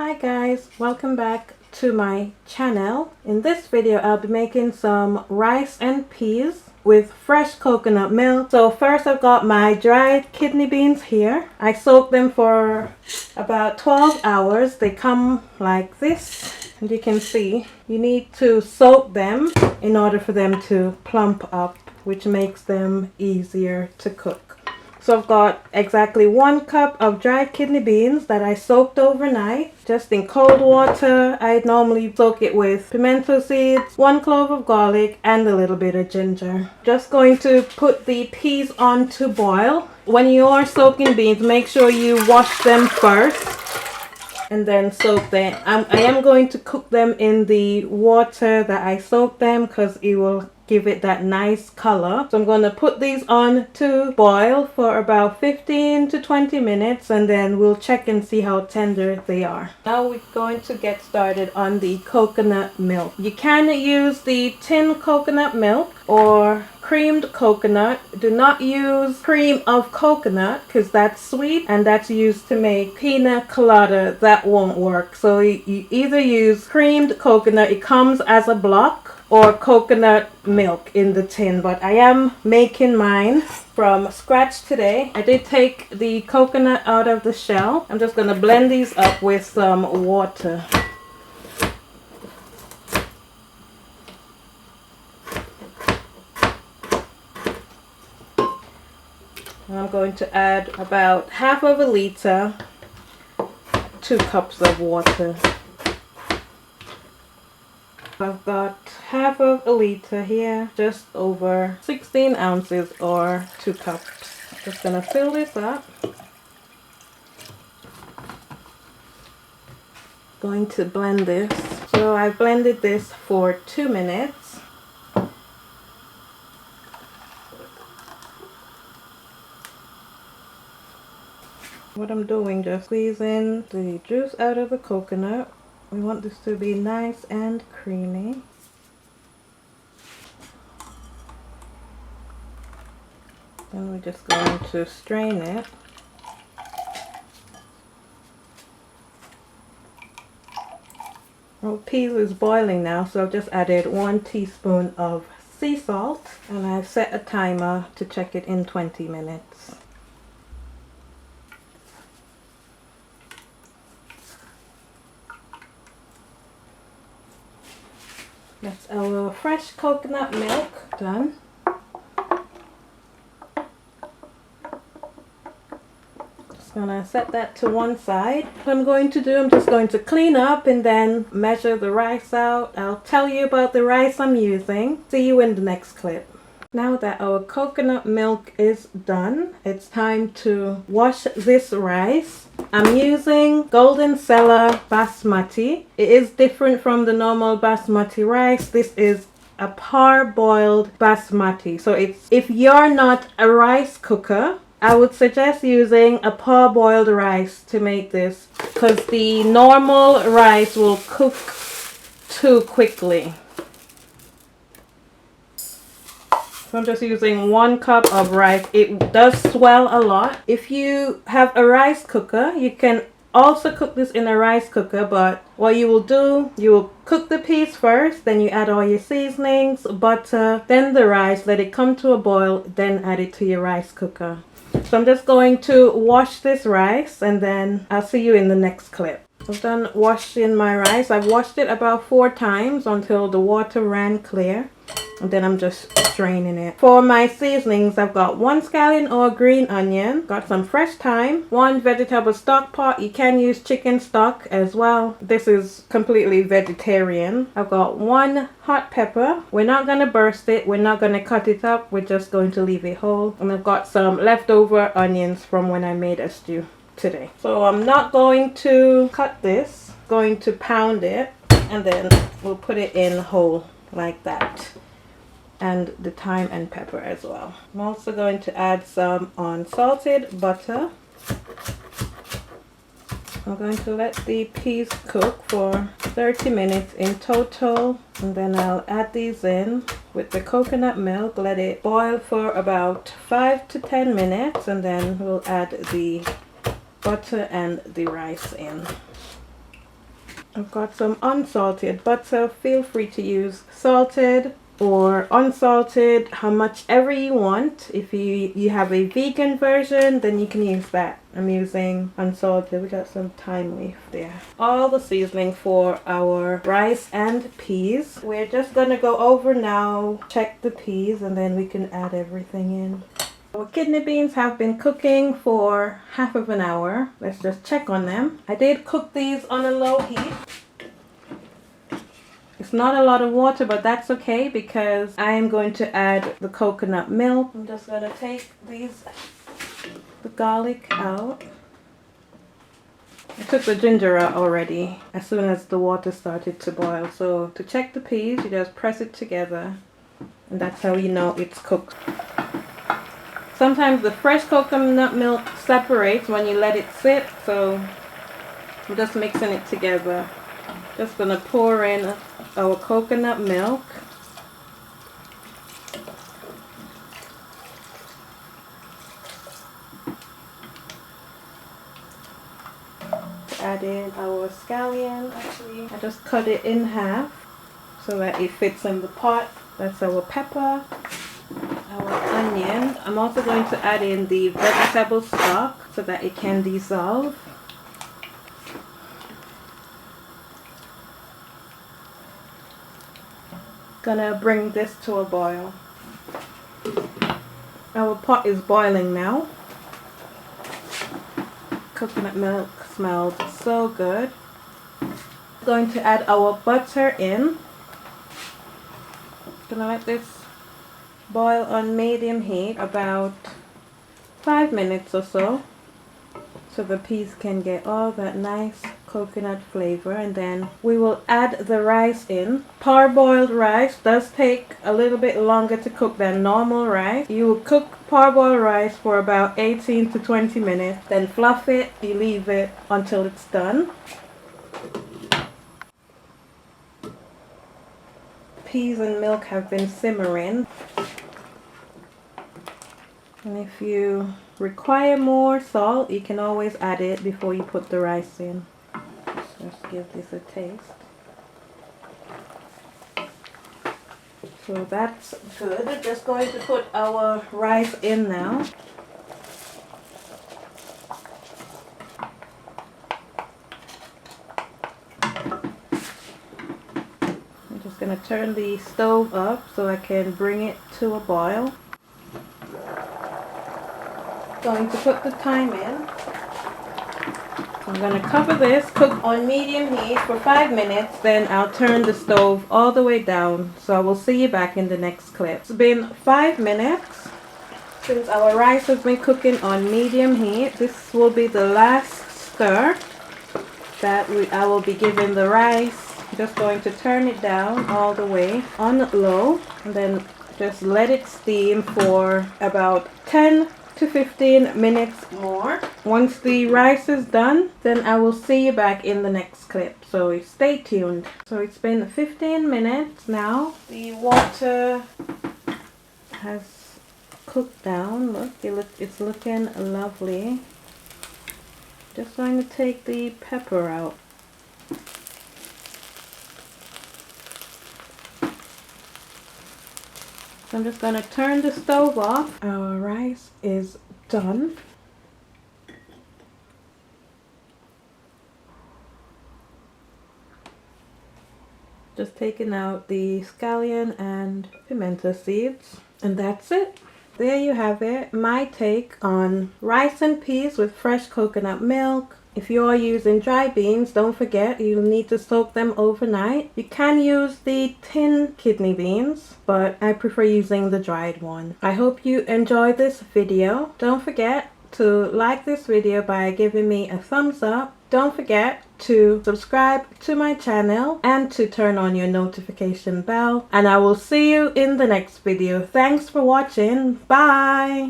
Hi guys, welcome back to my channel. In this video I'll be making some rice and peas with fresh coconut milk. So first I've got my dried kidney beans here. I soaked them for about 12 hours. They come like this, and you can see you need to soak them in order for them to plump up, which makes them easier to cook. So I've got exactly 1 cup of dried kidney beans that I soaked overnight, just in cold water. I normally soak it with pimento seeds, 1 clove of garlic, and a little bit of ginger. Just going to put the peas on to boil. When you are soaking beans, make sure you wash them first and then soak them. I am going to cook them in the water that I soaked them because it will give it that nice color. So I'm going to put these on to boil for about 15 to 20 minutes, and then we'll check and see how tender they are. Now we're going to get started on the coconut milk. You can use the tin coconut milk or creamed coconut. Do not use cream of coconut because that's sweet and that's used to make pina colada. That won't work. So you either use creamed coconut, it comes as a block, or coconut milk in the tin, but I am making mine from scratch today. I did take the coconut out of the shell. I'm just going to blend these up with some water. And I'm going to add about half of a liter, 2 cups of water. I've got half of a liter here, just over 16 ounces or 2 cups. Just gonna fill this up. Going to blend this. So I blended this for 2 minutes. What I'm doing, just squeezing the juice out of the coconut. We want this to be nice and creamy. Then we're just going to strain it. Well, peas is boiling now, so I've just added 1 teaspoon of sea salt, and I've set a timer to check it in 20 minutes. That's our fresh coconut milk done. Just gonna set that to one side. What I'm going to do, I'm just going to clean up and then measure the rice out. I'll tell you about the rice I'm using. See you in the next clip. Now that our coconut milk is done, it's time to wash this rice. I'm using golden sella basmati. It is different from the normal basmati rice. This is a parboiled basmati. So if you're not a rice cooker, I would suggest using a parboiled rice to make this, because the normal rice will cook too quickly. So I'm just using 1 cup of rice. It does swell a lot. If you have a rice cooker, you can also cook this in a rice cooker, but what you will do, you will cook the peas first, then you add all your seasonings, butter, then the rice, let it come to a boil, then add it to your rice cooker. So I'm just going to wash this rice, and then I'll see you in the next clip. I've done washing my rice. I've washed it about 4 times until the water ran clear. And then I'm just straining it. For my seasonings, I've got 1 scallion or green onion, got some fresh thyme, 1 vegetable stock pot. You can use chicken stock as well. This is completely vegetarian. I've got 1 hot pepper. We're not going to burst it. We're not going to cut it up. We're just going to leave it whole. And I've got some leftover onions from when I made a stew today. So I'm not going to cut this. I'm going to pound it, and then we'll put it in whole like that. And the thyme and pepper as well. I'm also going to add some unsalted butter. I'm going to let the peas cook for 30 minutes in total, and then I'll add these in with the coconut milk. Let it boil for about 5 to 10 minutes, and then we'll add the butter and the rice in. I've got some unsalted butter. Feel free to use salted or unsalted, how much ever you want. If you have a vegan version, then you can use that. I'm using unsalted. We got some thyme leaf there. All the seasoning for our rice and peas. We're just gonna go over now, check the peas, and then we can add everything in. Our kidney beans have been cooking for half of an hour. Let's just check on them. I did cook these on a low heat. It's not a lot of water, but that's okay because I am going to add the coconut milk. I'm just going to take the garlic out. I took the ginger out already as soon as the water started to boil. So to check the peas, you just press it together and that's how you know it's cooked. Sometimes the fresh coconut milk separates when you let it sit, so I'm just mixing it together. Just going to pour in our coconut milk. Add in our scallion. Actually, I just cut it in half so that it fits in the pot. That's our pepper, our onion. I'm also going to add in the vegetable stock so that it can dissolve. Gonna bring this to a boil. Our pot is boiling now. Coconut milk smells so good. Going to add our butter in. Gonna let this boil on medium heat about 5 minutes or so the peas can get all that nice coconut flavor, and then we will add the rice in. Parboiled rice does take a little bit longer to cook than normal rice. You will cook parboiled rice for about 18 to 20 minutes, then fluff it, you leave it until it's done. Peas and milk have been simmering, and if you require more salt, you can always add it before you put the rice in. Let's give this a taste. So that's good. We're just going to put our rice in now. I'm just going to turn the stove up so I can bring it to a boil. Going to put the thyme in. I'm going to cover this, cook on medium heat for 5 minutes, then I'll turn the stove all the way down. So I will see you back in the next clip. It's been 5 minutes since our rice has been cooking on medium heat. This will be the last stir that I will be giving the rice. I'm just going to turn it down all the way on low and then just let it steam for about 10 to 15 minutes more. Once the rice is done, then I will see you back in the next clip, so stay tuned. So it's been 15 minutes now. The water has cooked down. Look, it's looking lovely. Just going to take the pepper out. So I'm just going to turn the stove off. Our rice is done. Just taking out the scallion and pimento seeds. And that's it. There you have it. My take on rice and peas with fresh coconut milk. If you are using dry beans, don't forget you need to soak them overnight. You can use the tin kidney beans, but I prefer using the dried one. I hope you enjoyed this video. Don't forget to like this video by giving me a thumbs up. Don't forget to subscribe to my channel and to turn on your notification bell. And I will see you in the next video. Thanks for watching. Bye!